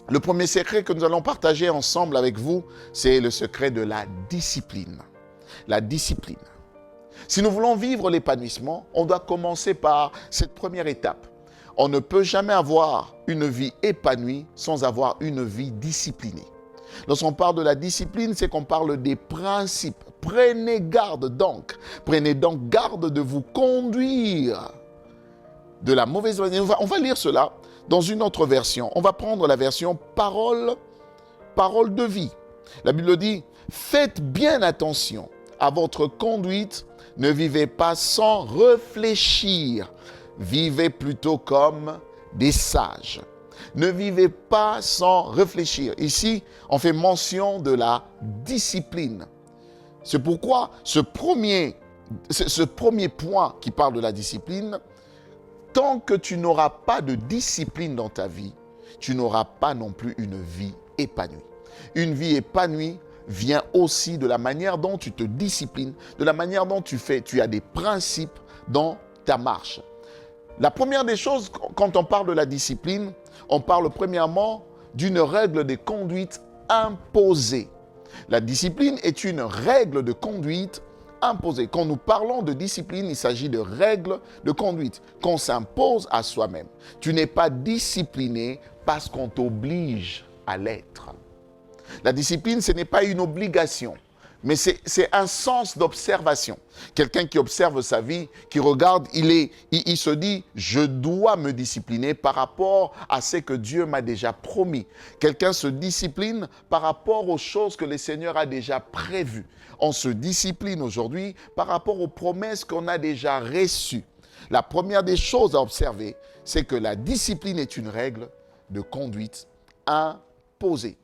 Le premier secret que nous allons partager ensemble avec vous, c'est le secret de la discipline. La discipline. Si nous voulons vivre l'épanouissement, on doit commencer par cette première étape. On ne peut jamais avoir une vie épanouie sans avoir une vie disciplinée. Lorsqu'on parle de la discipline, c'est qu'on parle des principes. Prenez garde donc garde de vous conduire de la mauvaise manière. On va lire cela dans une autre version. On va prendre la version parole de vie. La Bible dit, faites bien attention à votre conduite, ne vivez pas sans réfléchir, vivez plutôt comme des sages. Ne vivez pas sans réfléchir. Ici, on fait mention de la discipline. C'est pourquoi ce premier point qui parle de la discipline, tant que tu n'auras pas de discipline dans ta vie, tu n'auras pas non plus une vie épanouie. Une vie épanouie vient aussi de la manière dont tu te disciplines, de la manière dont tu as des principes dans ta marche. La première des choses, quand on parle de la discipline, on parle premièrement d'une règle de conduite imposée. La discipline est une règle de conduite imposée. Quand nous parlons de discipline, il s'agit de règles de conduite qu'on s'impose à soi-même. Tu n'es pas discipliné parce qu'on t'oblige à l'être. La discipline, ce n'est pas une obligation, mais c'est un sens d'observation. Quelqu'un qui observe sa vie, qui regarde, il se dit, je dois me discipliner par rapport à ce que Dieu m'a déjà promis. Quelqu'un se discipline par rapport aux choses que le Seigneur a déjà prévues. On se discipline aujourd'hui par rapport aux promesses qu'on a déjà reçues. La première des choses à observer, c'est que la discipline est une règle de conduite imposée.